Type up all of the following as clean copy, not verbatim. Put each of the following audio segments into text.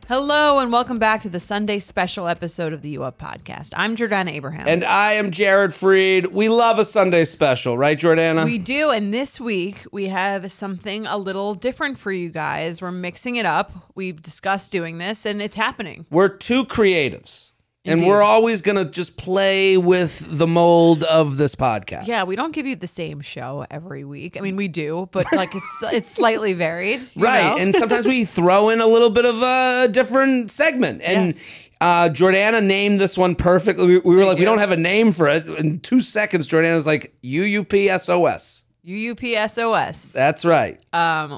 Hello and welcome back to the Sunday special episode of the U Up podcast. I'm Jordana Abraham. And I am Jared Freed. We love a Sunday special, right, Jordana? We do, and this week we have something a little different for you guys. We're mixing it up. We've discussed doing this, and it's happening. We're two creatives. Indeed. And we're always going to just play with the mold of this podcast. Yeah, we don't give you the same show every week. I mean, we do, but like it's slightly varied. Right, know? and sometimes we throw in a little bit of a different segment. And Yes. Jordana named this one perfectly. We were like, we don't have a name for it. In 2 seconds, Jordana's like, SOS. SOS. That's right.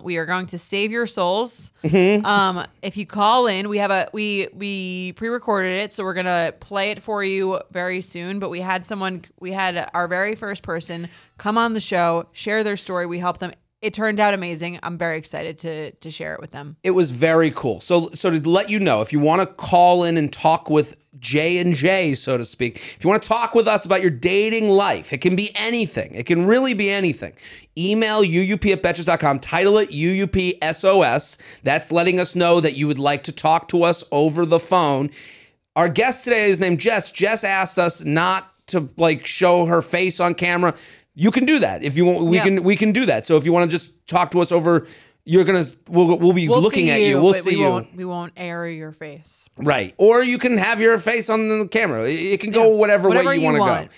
We are going to save your souls. Mm-hmm. If you call in, we pre-recorded it, so we're gonna play it for you very soon. But we had our very first person come on the show, share their story. We helped them. It turned out amazing. I'm very excited to share it with them. It was very cool. So to let you know, if you want to call in and talk with J&J, so to speak, if you want to talk with us about your dating life, it can be anything. It can really be anything. Email uup@betches.com, title it UUP SOS. That's letting us know that you would like to talk to us over the phone. Our guest today is named Jess. Jess asked us not to show her face on camera. You can do that if you want. We can do that. So if you want to just talk to us over, we'll be looking at you. We'll see you. We won't air your face. Right. Or you can have your face on the camera. It can go whatever way you want to go.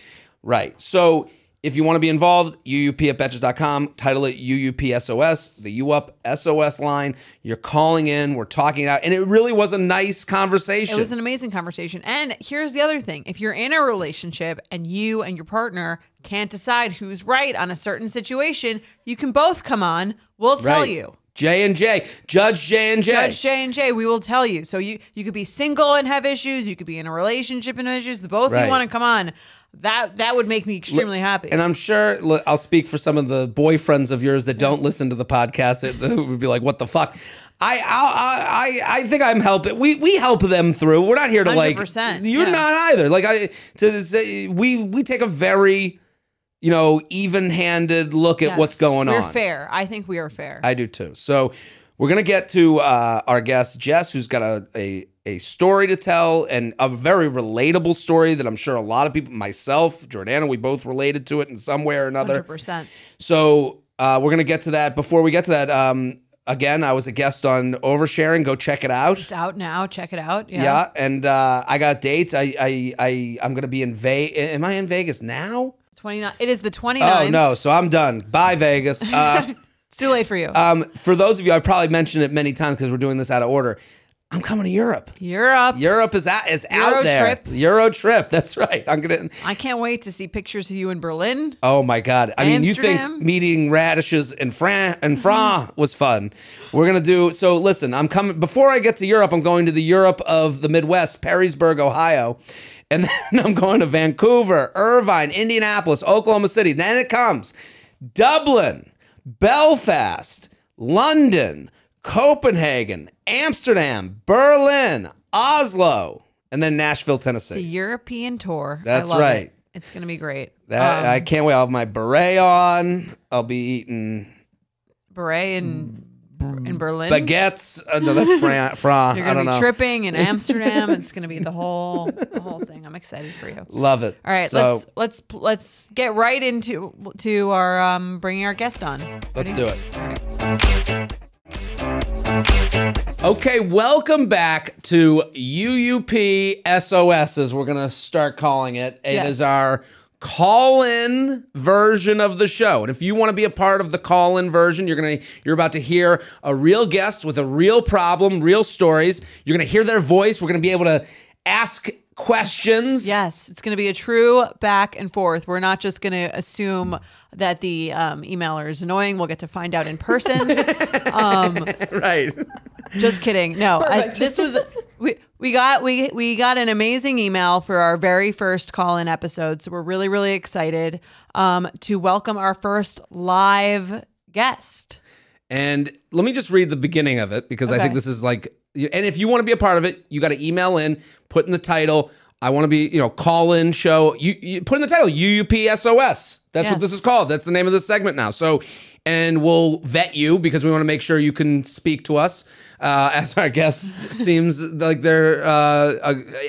Right. So if you want to be involved, uup@betches.com, title it UUP SOS, the UUP SOS line. You're calling in, we're talking out, and it really was a nice conversation. It was an amazing conversation. And here's the other thing. If you're in a relationship and you and your partner can't decide who's right on a certain situation, you can both come on. We'll tell you. J&J, Judge J&J. Judge J&J, we will tell you. So you could be single and have issues. You could be in a relationship and have issues. The both of you want to come on. That would make me extremely happy. And I'm sure, I'll speak for some of the boyfriends of yours that don't listen to the podcast that would be like, what the fuck? I think I'm helping. We help them through. We're not here to 100%, you're not either. We take a very, even-handed look at what's going on. We're fair. I think we are fair. I do too. So we're going to get to our guest, Jess, who's got a story to tell, and a very relatable story that I'm sure a lot of people, myself, Jordana, we both related to it in some way or another. 100%. So we're going to get to that. Before we get to that, again, I was a guest on Oversharing. Go check it out. It's out now. Check it out. Yeah, and I got dates. I'm going to be in Vegas. Am I in Vegas now? 29. It is the 29th. Oh, no. So I'm done. Bye, Vegas. It's too late for you. For those of you, I probably mentioned it many times because we're doing this out of order. I'm coming to Europe. Europe is out there. Trip. Euro trip. That's right. I can't wait to see pictures of you in Berlin. Oh my God. I mean, you Amsterdam. think meeting radishes in France was fun. We're going to do, so listen, I'm coming, before I get to Europe, I'm going to the Europe of the Midwest, Perrysburg, Ohio. And then I'm going to Vancouver, Irvine, Indianapolis, Oklahoma City. Then it comes Dublin, Belfast, London, Copenhagen, Amsterdam, Berlin, Oslo, and then Nashville, Tennessee. The European tour. That's I love right. It. It's going to be great. I can't wait. I'll have my beret on. I'll be eating beret in Berlin. Baguettes. No, that's fra. You're going to be tripping in Amsterdam. It's going to be the whole thing. I'm excited for you. Love it. All right, so, let's get right into our bringing our guest on. Let's do it. Okay, welcome back to UUP SOS, as we're going to start calling it. It is our call-in version of the show. And if you want to be a part of the call-in version, you're about to hear a real guest with a real problem, real stories. You're going to hear their voice. We're going to be able to ask questions. Yes, it's going to be a true back and forth. We're not just going to assume that the emailer is annoying. We'll get to find out in person. Right. Just kidding. No, this was we got an amazing email for our very first call-in episode. So we're really, really excited to welcome our first live guest. And let me just read the beginning of it, because I think this is like, and if you want to be a part of it, you got to email in, put in the title, I want to be, call in show. You put in the title, UUP SOS. That's what this is called. That's the name of this segment now. So, and we'll vet you because we want to make sure you can speak to us as our guest seems like they're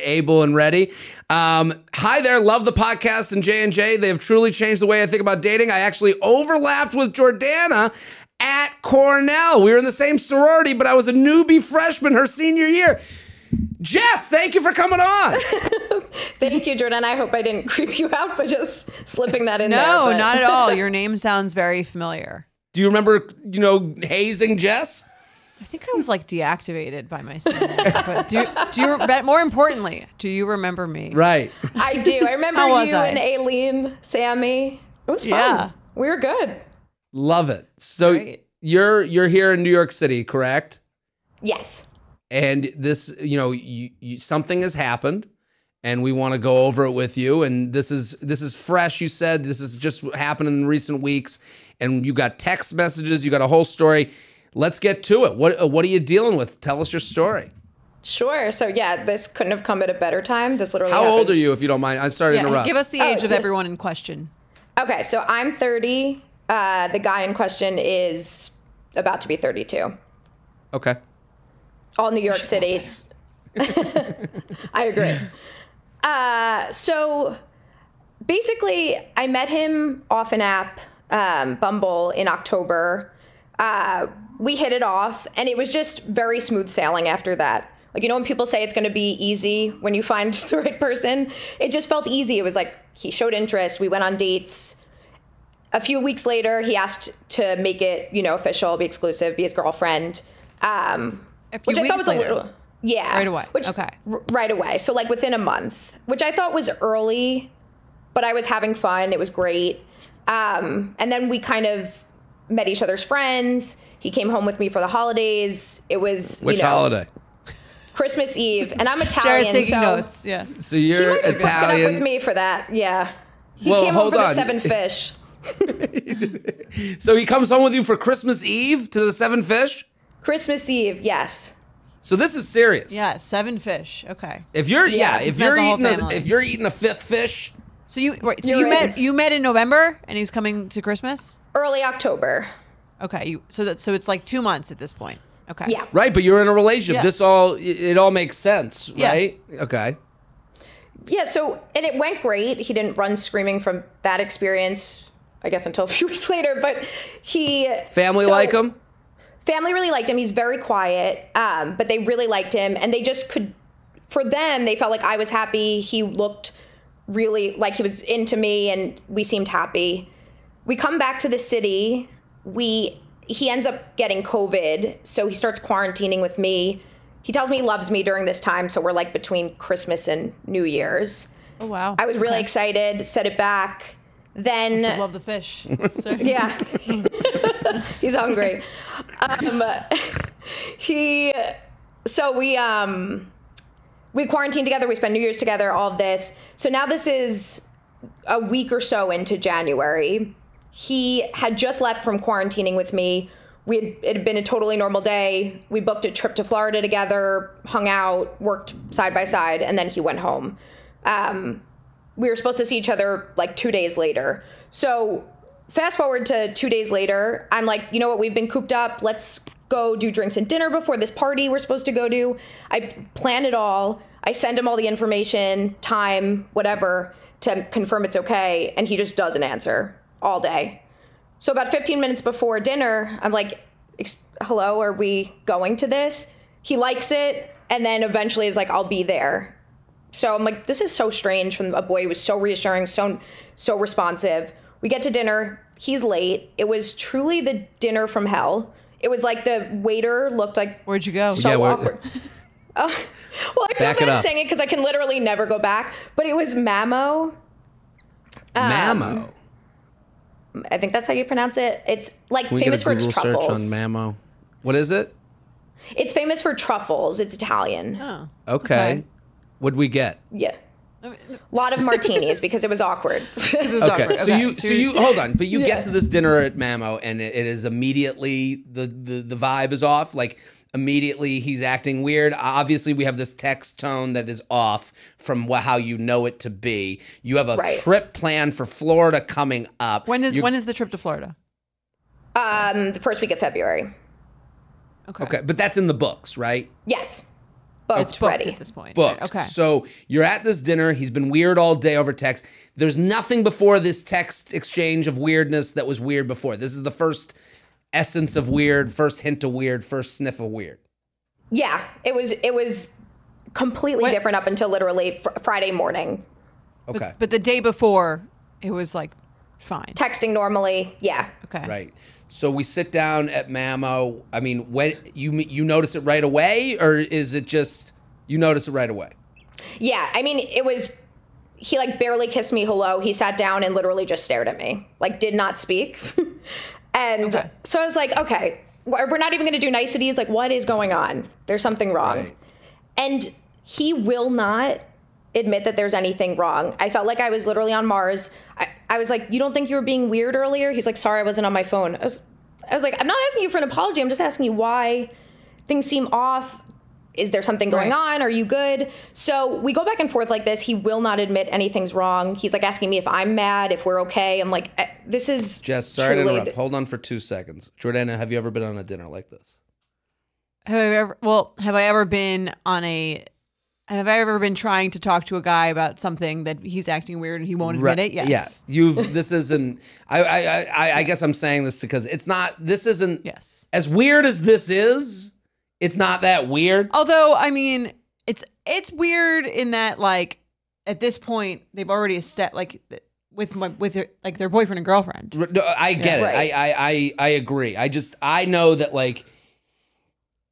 able and ready. Hi there. Love the podcast and J&J. They have truly changed the way I think about dating. I actually overlapped with Jordana at Cornell. We were in the same sorority, but I was a newbie freshman her senior year. Jess, thank you for coming on. Thank you, Jordan. I hope I didn't creep you out by just slipping that in there. No, not at all. Your name sounds very familiar. Do you remember, hazing Jess? I think I was like deactivated by my senior year. But but more importantly, do you remember me? Right. I do. I remember you and Aileen, Sammy. It was fun. Yeah. We were good. Love it. So Great. You're here in New York City, correct? Yes. And this, something has happened, and we want to go over it with you. And this is fresh. You said this has just happened in recent weeks, and you got text messages. You got a whole story. Let's get to it. What are you dealing with? Tell us your story. Sure. So yeah, this couldn't have come at a better time. This literally. How happened. old are you, if you don't mind? I'm sorry to interrupt. Give us the age of everyone in question. Okay, so I'm 30. The guy in question is about to be 32. Okay. All New York City's. I agree. So basically, I met him off an app, Bumble, in October. We hit it off, and it was just very smooth sailing after that. Like, when people say it's going to be easy when you find the right person, it just felt easy. It was like he showed interest. We went on dates. A few weeks later, he asked to make it, official, be exclusive, be his girlfriend. Which I thought was later. A little, yeah. Right away. Okay. Right away. So like within a month, which I thought was early, but I was having fun. It was great. And then we kind of met each other's friends. He came home with me for the holidays. It was, Which holiday? Christmas Eve. And I'm Italian. Jared's taking notes. Yeah. So you're he Italian. Up with me for that. Yeah. He came home for the 7 fish. So he comes home with you for Christmas Eve to the 7 fish? Christmas Eve, yes. So this is serious. Yeah, 7 fish. Okay. If you're eating a 5th fish. So you met in November, and he's coming to Christmas? Early October. Okay. So it's like 2 months at this point. Okay. Yeah. Right, but you're in a relationship. Yeah. It all makes sense, right? Yeah. Okay. Yeah. So and it went great. He didn't run screaming from that experience, I guess, until a few weeks later. But family like him. Family really liked him. He's very quiet, but they really liked him. And they just for them, they felt like I was happy. He looked really like he was into me, and we seemed happy. We come back to the city. He ends up getting COVID, so he starts quarantining with me. He tells me he loves me during this time, so we're like between Christmas and New Year's. Oh, wow. I was really excited, set it back. Then I love the fish. Yeah. He's hungry. We quarantined together, we spent New Year's together, all of this. So now this is a week or so into January. He had just left from quarantining with me. It had been a totally normal day. We booked a trip to Florida together, hung out, worked side by side, and then he went home. We were supposed to see each other like 2 days later. So fast forward to 2 days later, I'm like, you know what, we've been cooped up. Let's go do drinks and dinner before this party we're supposed to go to. I plan it all. I send him all the information, time, whatever, to confirm it's okay. And he just doesn't answer all day. So about 15 minutes before dinner, I'm like, hello, are we going to this? He likes it. And then eventually is like, I'll be there. So I'm like, this is so strange from a boy who was so reassuring, so responsive. We get to dinner. He's late. It was truly the dinner from hell. It was like the waiter looked like... Where'd you go? So awkward. Well, I feel bad saying it because I can literally never go back. But it was Mamo. Mamo? I think that's how you pronounce it. It's like famous for its truffles. Search on Mamo. What is it? It's famous for truffles. It's Italian. Oh. Okay. What'd we get? Yeah. A lot of martinis because it was awkward. Okay. So you hold on, but you get to this dinner at Mamo and it is immediately the vibe is off. Like immediately he's acting weird. Obviously, we have this text tone that is off from how you know it to be. You have a trip planned for Florida coming up. When is the trip to Florida? The first week of February. Okay, but that's in the books, right? Yes. It's booked ready at this point. Booked. Right, okay. So you're at this dinner. He's been weird all day over text. There's nothing before this text exchange of weirdness that was weird before. This is the first essence of weird, first hint of weird, first sniff of weird. Yeah, it was completely different up until literally Friday morning. Okay. But the day before, it was like fine. Texting normally, yeah. Okay. Right. So we sit down at Mamo. I mean, when you notice it right away, or is it just you notice it right away? Yeah, I mean, he like barely kissed me hello. He sat down and literally just stared at me, like did not speak. And so I was like, okay, we're not even going to do niceties. Like, what is going on? There's something wrong. Right. And he will not admit that there's anything wrong. I felt like I was literally on Mars. I was like, you don't think you were being weird earlier? He's like, sorry, I wasn't on my phone. I was like, I'm not asking you for an apology. I'm just asking you why things seem off. Is there something going on? Are you good? So we go back and forth like this. He will not admit anything's wrong. He's like asking me if I'm mad, if we're okay. I'm like, this is Jess, sorry to interrupt. Hold on for 2 seconds. Jordana, have you ever been on a dinner like this? Have I ever been trying to talk to a guy about something that he's acting weird and he won't admit it? Yes. Yeah. This isn't, I guess I'm saying this because this isn't as weird as this is. It's not that weird. Although, I mean, it's weird in that, like, at this point, they've already with their boyfriend and girlfriend. No, I get it. Right. I agree. I know that, like,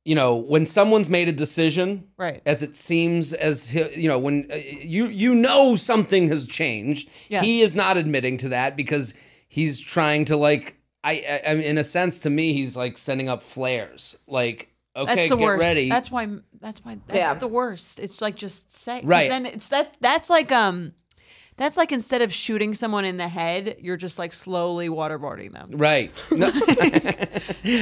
you know, when someone's made a decision, right, as it seems as when you know something has changed, he is not admitting to that because he's trying to, like, I in a sense, to me, he's like sending up flares, like. Okay, that's the get worst. ready. That's the worst. It's like, just say. Right. Then that's like instead of shooting someone in the head, you're just like slowly waterboarding them. Right. No,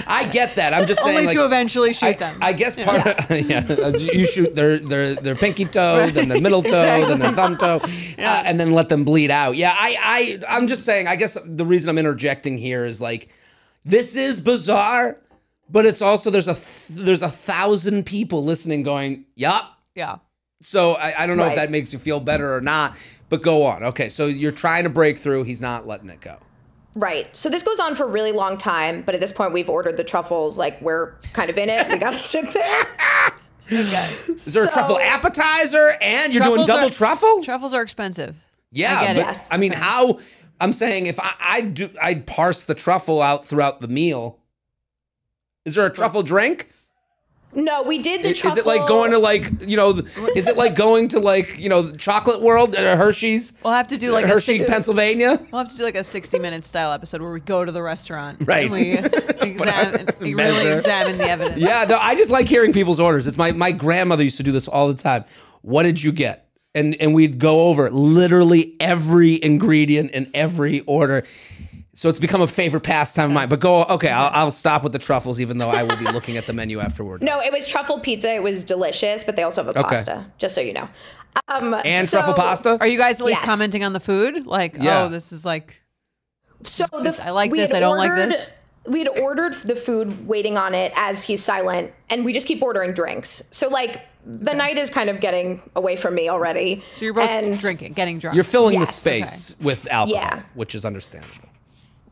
I get that. I'm just saying, only like, to eventually shoot them. I guess part of you shoot their pinky toe, then their middle toe, then their thumb toe, and then let them bleed out. Yeah, I'm just saying. I guess the reason I'm interjecting here is, like, this is bizarre. But it's also there's 1,000 people listening going, yup. Yeah. So I don't know if that makes you feel better or not, but go on. Okay, so you're trying to break through. He's not letting it go. Right. So this goes on for a really long time, but at this point we've ordered the truffles. Like, we're kind of in it. We got to sit there. Okay. Is there a truffle appetizer and you're doing double truffle? Truffles are expensive. Yeah. I get but, it. I mean, how? I'm saying if I'd parse the truffle out throughout the meal. Is there a truffle drink? No, we did the truffle. Is it like going to, like, is it like going to, like, Chocolate World at Hershey's? We'll have to do like Hershey, Pennsylvania. We'll have to do like a 60-minute style episode where we go to the restaurant. Right. And we really examine the evidence. Yeah, no, I just like hearing people's orders. It's my grandmother used to do this all the time. What did you get? And we'd go over literally every ingredient in every order. So it's become a favorite pastime of mine. But I'll stop with the truffles, even though I will be looking at the menu afterward. No, it was truffle pizza. It was delicious, but they also have a pasta, just so you know. And truffle pasta? Are you guys at least commenting on the food? Like, oh, this is like, I like this, I don't like this. We had ordered the food, waiting on it as he's silent, and we just keep ordering drinks. So, like, the night is kind of getting away from me already. So you're both getting drunk. You're filling the space with alcohol, which is understandable.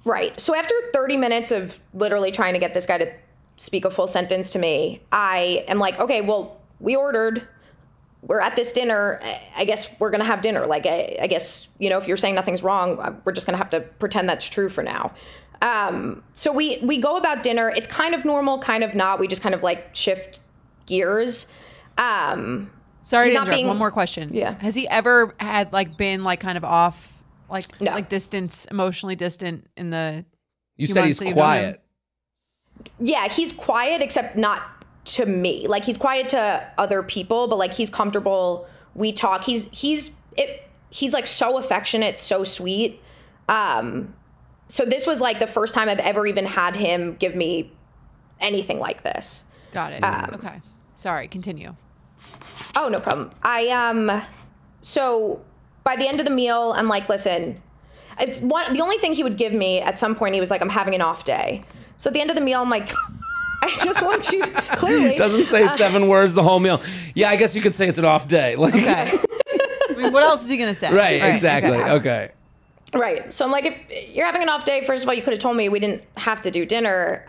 Right. So after 30 minutes of literally trying to get this guy to speak a full sentence to me, I am like, okay, well, we ordered. We're at this dinner. I guess we're going to have dinner. Like, I guess, if you're saying nothing's wrong, we're just going to have to pretend that's true for now. So we go about dinner. It's kind of normal, kind of not. We just kind of, like, shift gears. Sorry to interrupt. One more question. Yeah. Has he ever had, like, been, like, kind of off? No. Like distance, emotionally distant in the. You said he's quiet. Yeah, he's quiet, except not to me. Like, he's quiet to other people, but, like, he's comfortable. We talk. He's like so affectionate, so sweet. So this was like the first time I've ever even had him give me anything like this. Got it. Okay. Sorry, continue. Oh, no problem. So by the end of the meal, I'm like, listen, the only thing he would give me at some point, he was like, I'm having an off day. So at the end of the meal, I'm like, I just want you, clearly. Doesn't say 7 words the whole meal. Yeah, I guess you could say it's an off day. Like, Okay. I mean, what else is he going to say? Right, exactly. Okay. Right. So I'm like, if you're having an off day, first of all, you could have told me we didn't have to do dinner,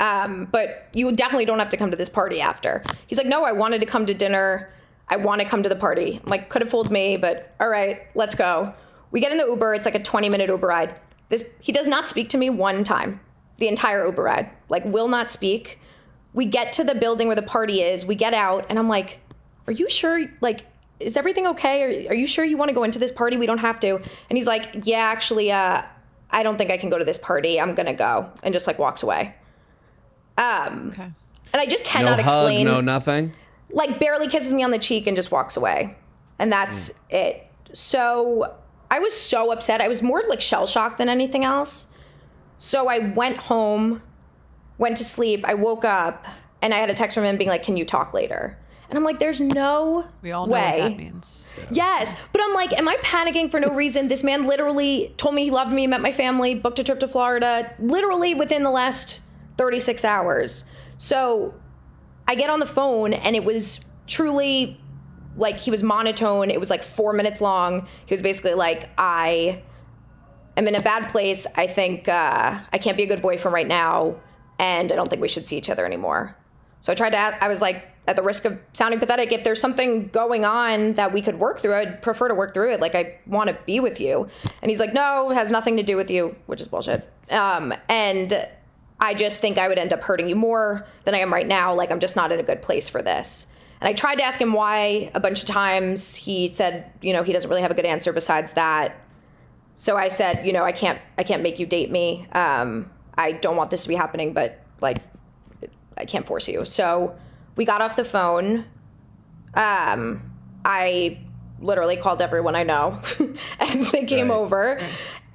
but you definitely don't have to come to this party after. He's like, no, I wanted to come to dinner. I want to come to the party. I'm like, could have fooled me, but all right, let's go. We get in the Uber. It's like a 20-minute Uber ride. He does not speak to me one time, the entire Uber ride, like will not speak. We get to the building where the party is. We get out and I'm like, are you sure? Like, is everything okay? Are you sure you want to go into this party? We don't have to. And he's like, yeah, actually, I don't think I can go to this party. I'm going to go. And just like walks away. Okay. And I just cannot explain. No hug, no nothing? Like barely kisses me on the cheek and just walks away. And that's it. So I was so upset. I was more like shell shocked than anything else. So I went home, went to sleep. I woke up and I had a text from him being like, can you talk later? And I'm like, there's no We all know way. what that means. Yes. But I'm like, am I panicking for no reason? This man literally told me he loved me, met my family, booked a trip to Florida, literally within the last 36 hours. So I get on the phone and it was truly like he was monotone. It was like 4 minutes long. He was basically like, I am in a bad place. I think I can't be a good boyfriend right now. And I don't think we should see each other anymore. So I was like, at the risk of sounding pathetic, if there's something going on that we could work through, I'd prefer to work through it. Like, I want to be with you. And he's like, no, it has nothing to do with you, which is bullshit. And I just think I would end up hurting you more than I am right now. Like, I'm just not in a good place for this. And I tried to ask him why a bunch of times. He said, he doesn't really have a good answer besides that. So I said, I can't make you date me. I don't want this to be happening, but like, I can't force you. So we got off the phone. I literally called everyone I know and they came over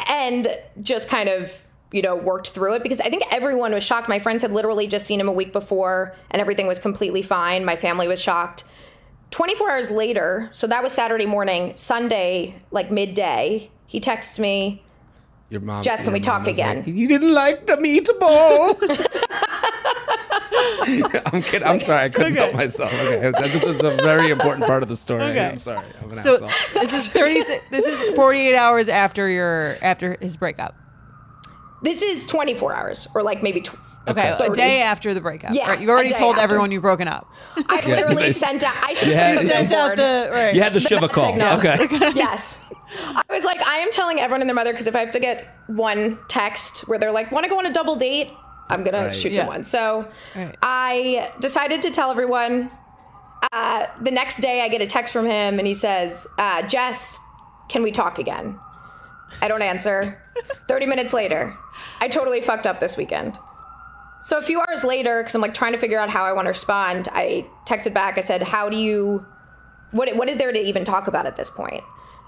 and just kind of, worked through it because I think everyone was shocked. My friends had literally just seen him a week before and everything was completely fine. My family was shocked. 24 hours later, so that was Saturday morning, Sunday, like midday, he texts me, Jess, can we talk again? Like, you didn't like the meatball. I'm kidding. I'm sorry. I couldn't help myself. Okay. This is a very important part of the story. Okay. I'm sorry. I'm an So asshole. this is 48 hours after his breakup. This is 24 hours or like maybe Okay, 30. a day after the breakup. Yeah, Right? You've already a day told after. everyone you've broken up. I literally sent out. I should have Sent out the right. You had the Shiva call. signals. Okay. Yes. I was like, I am telling everyone and their mother because if I have to get one text where they're like, want to go on a double date, I'm going to shoot someone. So I decided to tell everyone. The next day I get a text from him and he says, Jess, can we talk again? I don't answer. 30 minutes later, I totally fucked up this weekend. So a few hours later, because I'm like trying to figure out how I want to respond, I texted back. I said, what is there to even talk about at this point?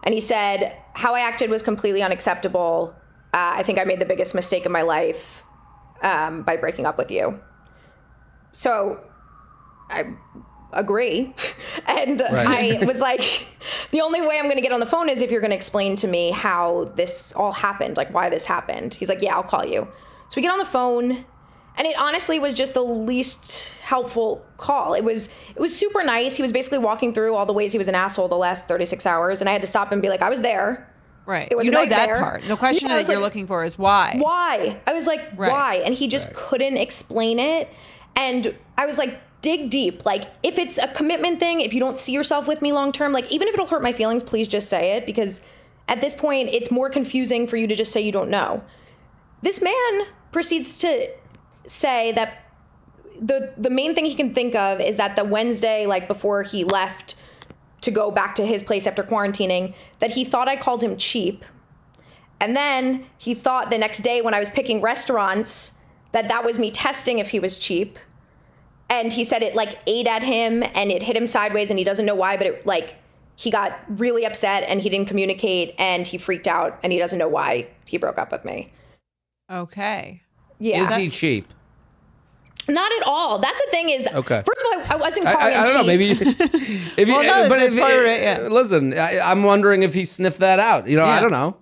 And he said, how I acted was completely unacceptable. I think I made the biggest mistake of my life by breaking up with you. So I agree. And I was like, the only way I'm going to get on the phone is if you're going to explain to me how this all happened, like why this happened. He's like, yeah, I'll call you. So we get on the phone. And it honestly was just the least helpful call. It was super nice. He was basically walking through all the ways he was an asshole the last 36 hours. And I had to stop and be like, I was there. Right. It was you a know nightmare. that part. The question that you're looking for is why. Why? I was like, why? And he just couldn't explain it. And I was like, dig deep. Like, if it's a commitment thing, if you don't see yourself with me long term, like, even if it'll hurt my feelings, please just say it. Because at this point, it's more confusing for you to just say you don't know. This man proceeds to say that the main thing he can think of is that the Wednesday, like before he left to go back to his place after quarantining, that he thought I called him cheap. And then he thought the next day when I was picking restaurants that was me testing if he was cheap. And he said it like ate at him and it hit him sideways and he doesn't know why, but it like he got really upset and he didn't communicate and he freaked out and he doesn't know why he broke up with me. Okay. Yeah. Is he cheap? Not at all. That's the thing is, Okay. first of all, I wasn't calling him I don't know. Maybe if you, Well, no, but that's if, part of it, yeah. listen, I'm wondering if he sniffed that out. You know, I Yeah. don't know.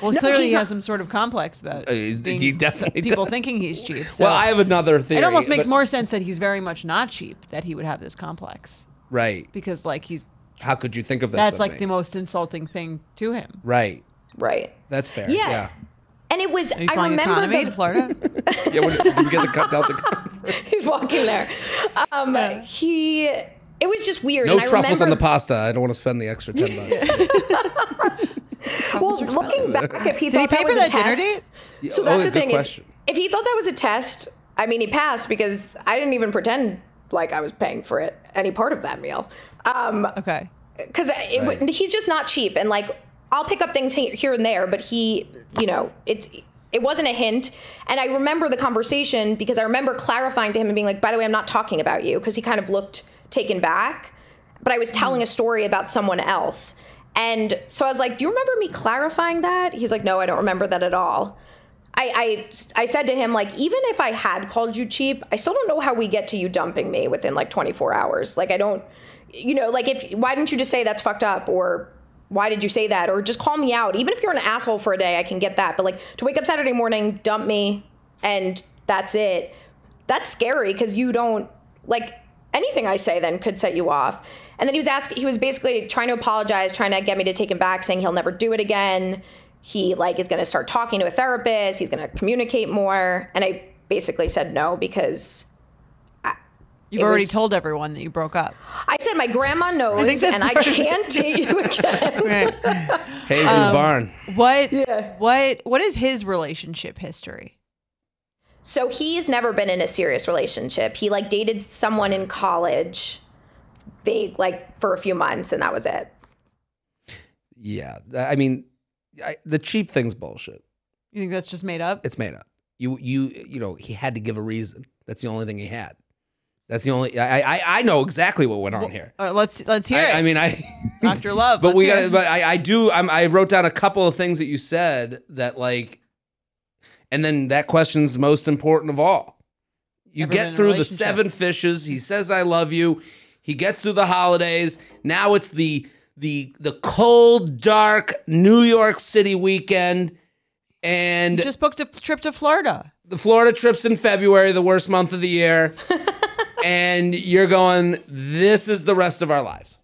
Well, No, clearly he's he not- has some sort of complex about He being, definitely people does. thinking he's cheap. So Well, I have another theory. it almost makes but- more sense that he's very much not cheap, that he would have this complex. Right. Because, like, How could you think of this? that's of like me? the most insulting thing to him. Right. right. That's fair. Yeah. Yeah. And it was, Are you I flying remember economy to Florida? Yeah. Did we get the Delta? he's walking there. It was just weird. No and truffles I on the remember, pasta. I don't want to spend the extra $10. well, looking back, if he Did he thought pay that was for a that dinner test. date? So that's the good thing question. is, if he thought that was a test, I mean, he passed because I didn't even pretend like I was paying for it, any part of that meal. Okay. Because Right. he's just not cheap, and like I'll pick up things here and there, but he, it wasn't a hint. And I remember the conversation because I remember clarifying to him and being like, by the way, I'm not talking about you, because he kind of looked taken back, but I was telling a story about someone else. And so I was like, do you remember me clarifying that? He's like, no, I don't remember that at all. I said to him, like, even if I had called you cheap, I still don't know how we get to you dumping me within like 24 hours. Like, I don't, like, why didn't you just say that's fucked up? Or why did you say that? Or just call me out. Even if you're an asshole for a day, I can get that. But like, to wake up Saturday morning, dump me, and that's it. That's scary, because you don't, like, anything I say then could set you off. And then he was basically trying to apologize, trying to get me to take him back, saying he'll never do it again. He like is going to start talking to a therapist. He's going to communicate more. And I basically said no, because You've already told everyone that you broke up. I said my grandma knows, and I can't date you again. Right. Hayes in the barn. What is his relationship history? So he's never been in a serious relationship. He like dated someone in college, like for a few months, and that was it. Yeah. I mean, the cheap thing's bullshit. You think that's just made up? It's made up. You know, he had to give a reason. That's the only thing he had. That's the only. I know exactly what went on here. All right, let's hear it. I mean, Dr. Love. But let's hear it. But I do. I wrote down a couple of things that you said that like, and then that question's most important of all. You Ever been get in a through the relationship? 7 fishes. He says, "I love you." He gets through the holidays. Now it's the cold, dark New York City weekend, and Just booked a trip to Florida. the Florida trip's in February, the worst month of the year. And you're going, this is the rest of our lives.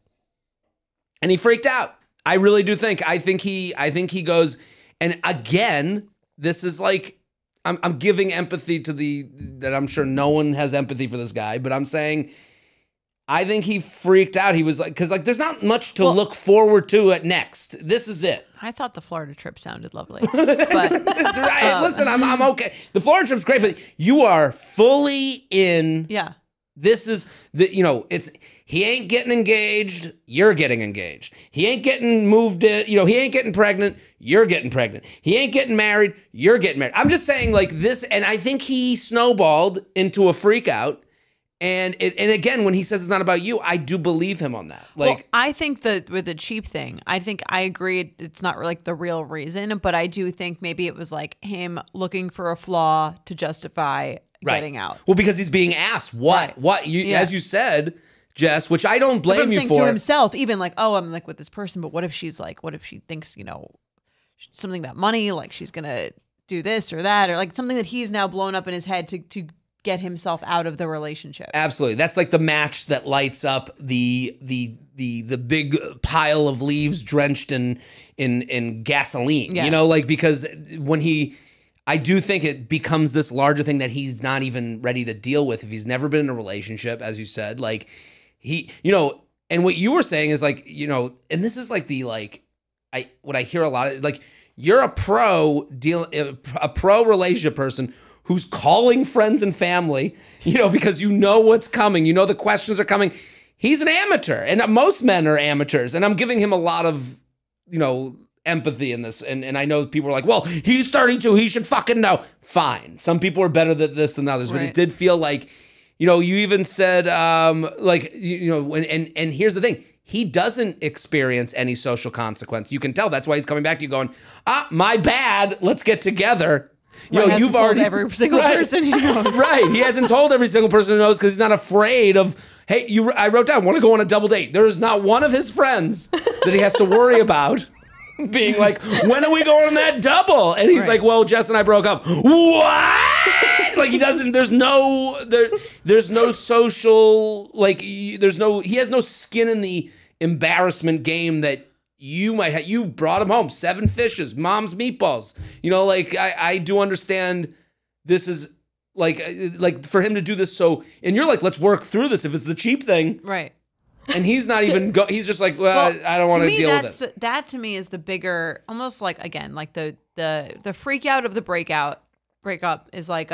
And he freaked out. I really do think. I think he goes, and again, this is like, I'm giving empathy to that I'm sure no one has empathy for this guy, but I'm saying, I think he freaked out. He was like, because like, there's not much to look forward to at next. This is it. I thought the Florida trip sounded lovely. But Listen, I'm okay. The Florida trip's great, but you are fully in. yeah. This is he ain't getting engaged, you're getting engaged. He ain't getting moved in, he ain't getting pregnant, you're getting pregnant. He ain't getting married, you're getting married. I'm just saying like this, and I think he snowballed into a freak out. And again, when he says it's not about you, I do believe him on that. Like, Well, I think that with the cheap thing, I think I agree it's not like the real reason, but I do think maybe it was like him looking for a flaw to justify getting out. Well, because he's being asked what as you said, Jess, which I don't blame I'm you saying for. to himself, even like, oh, I'm like with this person, but what if she thinks, something about money, like she's gonna do this or that, or like something that he's now blown up in his head to get himself out of the relationship. Absolutely. That's like the match that lights up the big pile of leaves drenched in gasoline. Yes. Because I do think it becomes this larger thing that he's not even ready to deal with if he's never been in a relationship, as you said. Like and what you were saying is like, and this is like what I hear a lot of, like, you're a pro relationship person who's calling friends and family, because what's coming, the questions are coming. He's an amateur, and most men are amateurs, and I'm giving him a lot of, empathy in this. And I know people are like, well, he's 32, he should fucking know. Fine. Some people are better at this than others, but it did feel like, you even said, and here's the thing. He doesn't experience any social consequence. You can tell. That's why he's coming back to you going, my bad, let's get together. You know, you've told already every single person he knows. Right. He hasn't told every single person who knows because he's not afraid of, hey, I wrote down, want to go on a double date. There is not one of his friends that he has to worry about being like, when are we going on that double? And he's like, well, Jess and I broke up. What? Like he doesn't, there's no social, like he has no skin in the embarrassment game that you might have. You brought him home, 7 fishes, mom's meatballs. You know, like I do understand this is like for him to do this. So, and you're like, let's work through this if it's the cheap thing. Right. And he's not even, he's just like, well, I don't want to deal with it. That to me is the bigger, almost like, again, like the freak out of the breakup is like,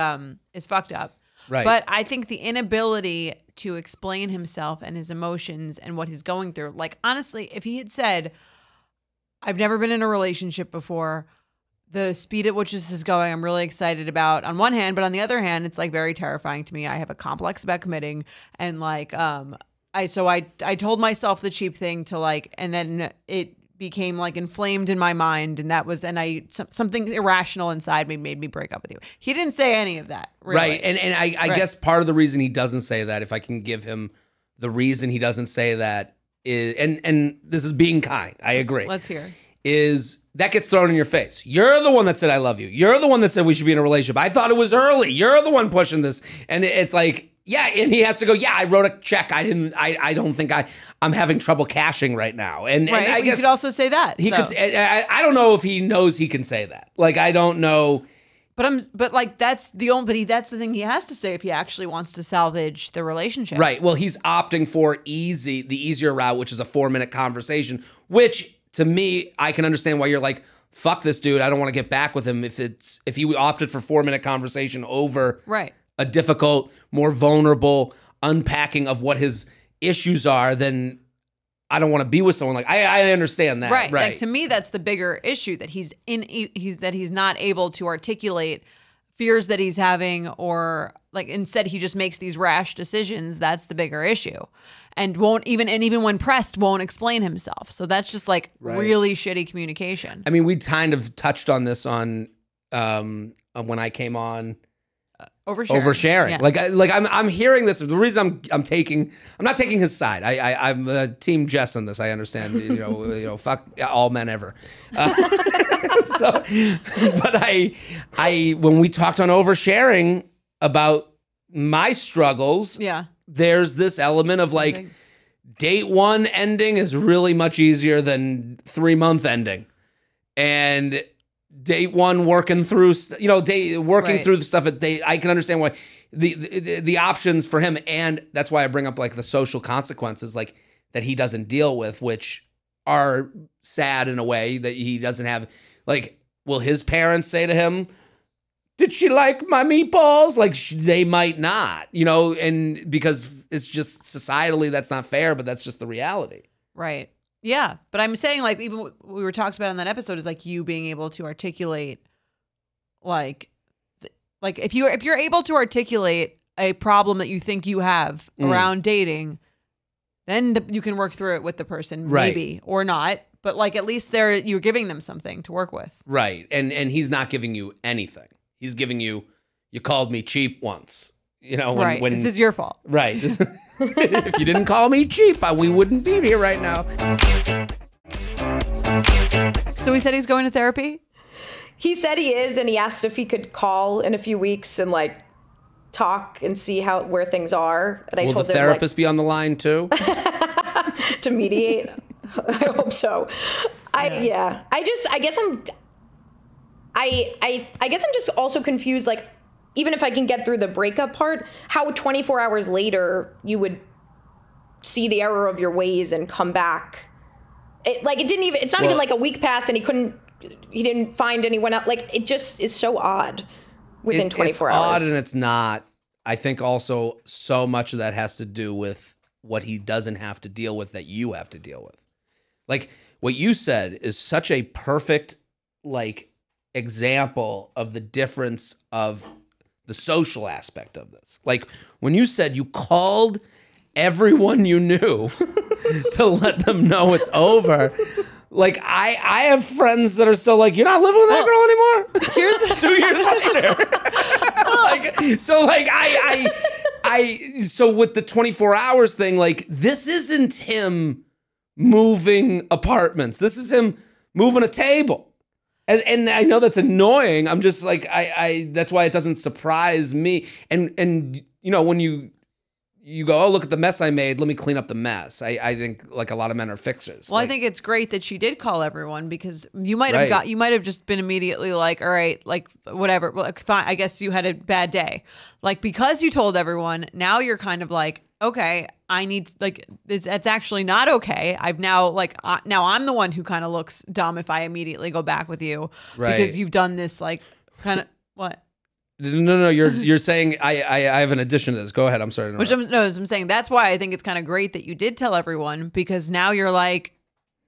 is fucked up. Right. But I think the inability to explain himself and his emotions and what he's going through, like, honestly, if he had said, I've never been in a relationship before, the speed at which this is going, I'm really excited about on one hand, but on the other hand, it's like very terrifying to me. I have a complex about committing, and like, I told myself the cheap thing to like, and then it became like inflamed in my mind, and that was, and something irrational inside me made me break up with you. He didn't say any of that, really. Right. And I guess part of the reason he doesn't say that, if I can give him the reason he doesn't say that is, and this is being kind, I agree. Let's hear. Is that gets thrown in your face. You're the one that said I love you. You're the one that said we should be in a relationship. I thought it was early. You're the one pushing this. And it's like, yeah, and he has to go, yeah, I wrote a check. I don't think I'm having trouble cashing right now. And I guess you could also say that. He could. I don't know if he knows he can say that. Like, I don't know. But like that's the thing he has to say if he actually wants to salvage the relationship. Right. Well, he's opting for the easier route, which is a 4-minute conversation, which to me, I can understand why you're like, fuck this dude. I don't want to get back with him if he opted for 4-minute conversation over a difficult, more vulnerable unpacking of what his issues are, then I don't want to be with someone like I understand that. Right. Like to me, that's the bigger issue, that he's not able to articulate fears that he's having, or like instead he just makes these rash decisions. That's the bigger issue. And even when pressed, won't explain himself. So that's just like really shitty communication. I mean, we kind of touched on this on when I came on. Oversharing. Yes. Like I'm hearing this. The reason I'm not taking his side. I'm team Jess on this. I understand. You know, fuck all men ever. But when we talked on oversharing about my struggles, there's this element of like, date 1 ending is really much easier than 3-month ending, and date 1 working through, through the stuff at date. I can understand why the options for him, and that's why I bring up like the social consequences, like that he doesn't deal with, which are sad in a way that he doesn't have. Like, will his parents say to him, did she like my meatballs? Like, they might not, and because it's just societally that's not fair, but that's just the reality. Right. Yeah. But I'm saying, like, even what we were talked about in that episode is like you being able to articulate, like if you're able to articulate a problem that you think you have around dating, then you can work through it with the person, maybe, or not. But like, at least you're giving them something to work with. Right. And he's not giving you anything. He's giving you called me cheap once, when this is your fault. Right. If you didn't call me cheap, we wouldn't be here right now. So he said he's going to therapy? He said he is, and he asked if he could call in a few weeks and like talk and see where things are. And I told him, will the therapist be on the line too? To mediate? I hope so. I guess I'm just also confused, like, even if I can get through the breakup part, how 24 hours later you would see the error of your ways and come back. It's not even like a week passed and he didn't find anyone else. Like, it just is so odd within 24 hours. It's odd, and it's not. I think also so much of that has to do with what he doesn't have to deal with that you have to deal with. Like, what you said is such a perfect, like, example of the difference of the social aspect of this. Like, when you said you called everyone you knew to let them know it's over, Like I have friends that are still like, you're not living with that girl anymore. Here's the 2 years later. So with the 24 hours thing, like this isn't him moving apartments. This is him moving a table. And I know that's annoying. I'm just like, that's why it doesn't surprise me. And you know, when you go, oh, look at the mess I made, let me clean up the mess. I think like a lot of men are fixers. Well, like, I think it's great that she did call everyone, because you might have you might have just been immediately like, all right, like whatever. Well, fine, I guess you had a bad day. Like, because you told everyone, now you're kind of like, okay, I need, like, that's actually not okay. I've now, like, now I'm the one who kind of looks dumb if I immediately go back with you, because you've done this, like, kind of, what? No, you're saying I have an addition to this. Go ahead. I'm sorry. I'm saying that's why I think it's kind of great that you did tell everyone, because now you're like,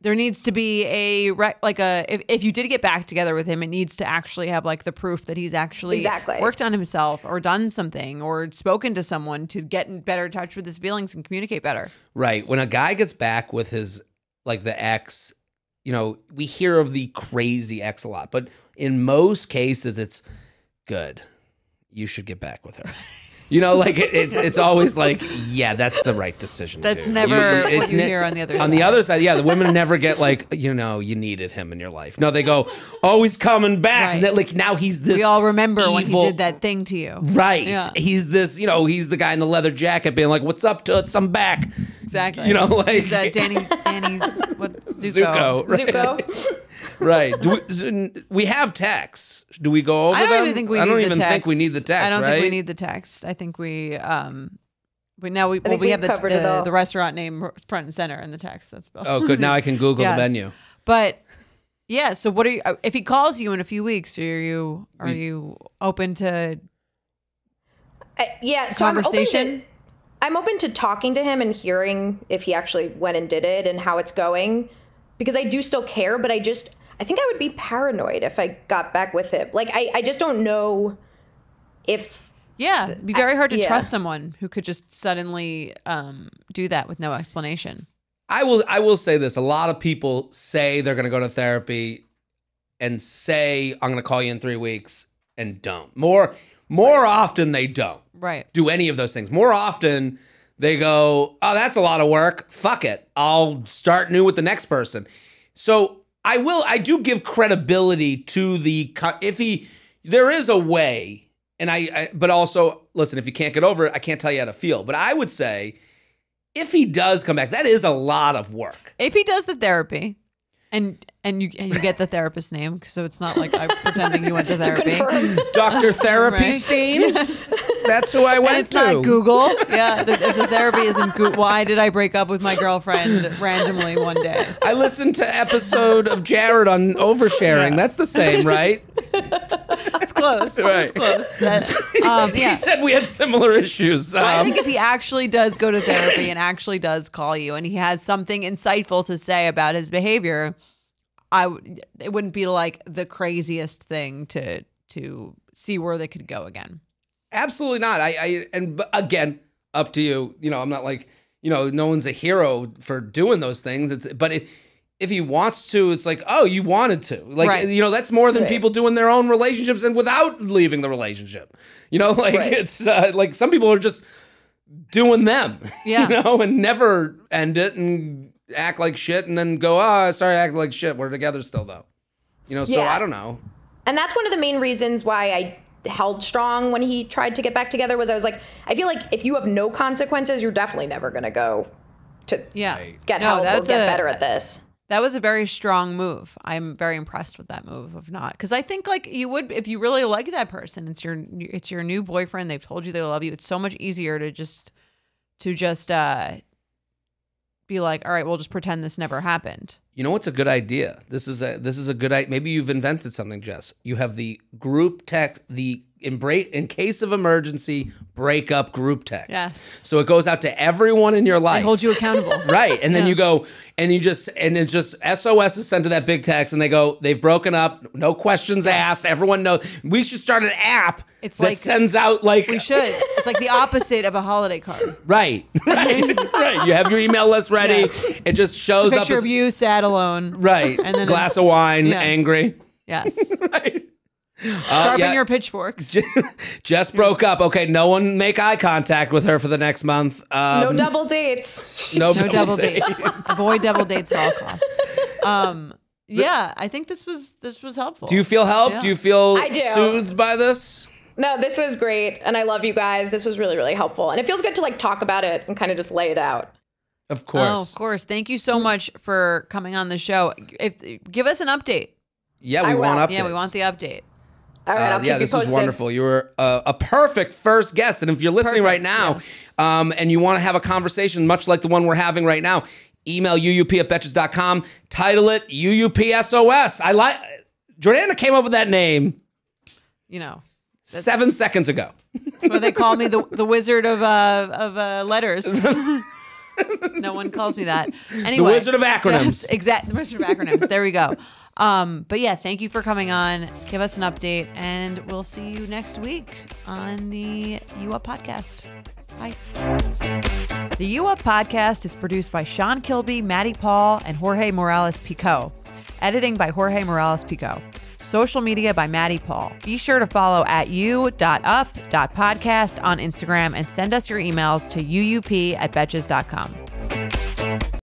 there needs to be if you did get back together with him, it needs to actually have like the proof that he's actually worked on himself or done something or spoken to someone to get in better touch with his feelings and communicate better. Right. When a guy gets back with his, like the ex, you know, we hear of the crazy ex a lot, but in most cases it's good. You should get back with her. You know, like it's always like, yeah, that's the right decision. That's dude. Never what you hear on the other side. On the other side, yeah, the women never get like, you know, you needed him in your life. No, they go, oh, he's coming back. Right. And then, like, now he's this. We all remember evil, when he did that thing to you. Right. Yeah. He's this, you know, he's the guy in the leather jacket being like, what's up, Toots? I'm back. Exactly. You know, like. He's Danny's, what's Zuko? Right. Zuko. Right. We have texts. Do we go over them? I don't even think we need the text. Think we need the text, I don't right? think we need the text. I think we have the restaurant name front and center in the text. That's oh, good. Now I can Google the menu. But yeah, so what are you, if he calls you in a few weeks, are you open to conversation? I'm open to talking to him and hearing if he actually went and did it and how it's going, because I do still care, but I think I would be paranoid if I got back with him. Like, I just don't know if... Yeah, it'd be very hard to trust someone who could just suddenly do that with no explanation. I will say this. A lot of people say they're going to go to therapy and say, I'm going to call you in 3 weeks, and don't. More often they don't. Right. Do any of those things. More often they go, oh, that's a lot of work. Fuck it. I'll start new with the next person. So I do give credibility to there is a way, and but also, listen, if you can't get over it, I can't tell you how to feel. But I would say, if he does come back, that is a lot of work. If he does the therapy, and you get the therapist's name, so it's not like I'm pretending you went to therapy. Dr. Therapy Steen? Yes. That's who I went to. It's not Google. Yeah, if the therapy isn't Google. Why did I break up with my girlfriend randomly one day? I listened to episode of Jared on oversharing. Yeah. That's the same, right? It's close. Right. It's close. He said we had similar issues. I think if he actually does go to therapy and actually does call you and he has something insightful to say about his behavior, it wouldn't be like the craziest thing to see where they could go again. Absolutely not. But again, up to you. You know, I'm not like, you know, no one's a hero for doing those things. But if he wants to, it's like, oh, you wanted to. Like, right. You know, that's more than people do in their own relationships and without leaving the relationship. You know, like it's like some people are just doing them, you know, and never end it and act like shit and then go, oh, sorry, I act like shit. We're together still, though. You know, so I don't know. And that's one of the main reasons why I held strong when he tried to get back together was I was like, I feel like if you have no consequences, you're definitely never going to go to get help or get better at this. That was a very strong move. I'm very impressed with that move of not, because I think like you would, if you really like that person, it's your new boyfriend. They've told you they love you. It's so much easier to just be like, all right, we'll just pretend this never happened. You know what's a good idea? This is a good idea. Maybe you've invented something, Jess. You have the group text, in case of emergency, breakup group text. Yes. So it goes out to everyone in your life. They hold you accountable. Right. And then you go, and it's just SOS is sent to that big text, and they go, they've broken up, no questions asked, everyone knows. We should start an app that sends out like... We should. It's like the opposite of a holiday card. Right. Right. You have your email list ready, It just shows up Picture as of you sad alone. right, And then glass of wine, Yes. angry. Yes. Right. Sharpen your pitchforks. Jess broke up. Okay, no one make eye contact with her for the next month. No double dates. No No double dates. Avoid double dates at all costs. Yeah, I think this was helpful. Do you feel helped? Yeah. Do you feel I do. soothed by this? No, this was great. And I love you guys. This was really, really helpful. And it feels good to like talk about it and kind of just lay it out. Of course. Oh, of course. Thank you so much for coming on the show. Give us an update. Yeah, we want updates. Yeah, we want the update. All right, I'll keep you this posted. was wonderful. You were a perfect first guest. And if you're listening right now and you want to have a conversation much like the one we're having right now, email uup@betches.com. Title it UUP-SOS. Jordana came up with that name, 7 seconds ago. Well, they call me the wizard of letters. No one calls me that. Anyway, The wizard of acronyms. Yes, exactly. The wizard of acronyms. There we go. But yeah, thank you for coming on. Give us an update, and we'll see you next week on the You Up podcast. Bye. The You Up podcast is produced by Sean Kilby, Maddie Paul, and Jorge Morales Pico. Editing by Jorge Morales Pico. Social media by Maddie Paul. Be sure to follow at u.up.podcast on Instagram and send us your emails to uup@betches.com.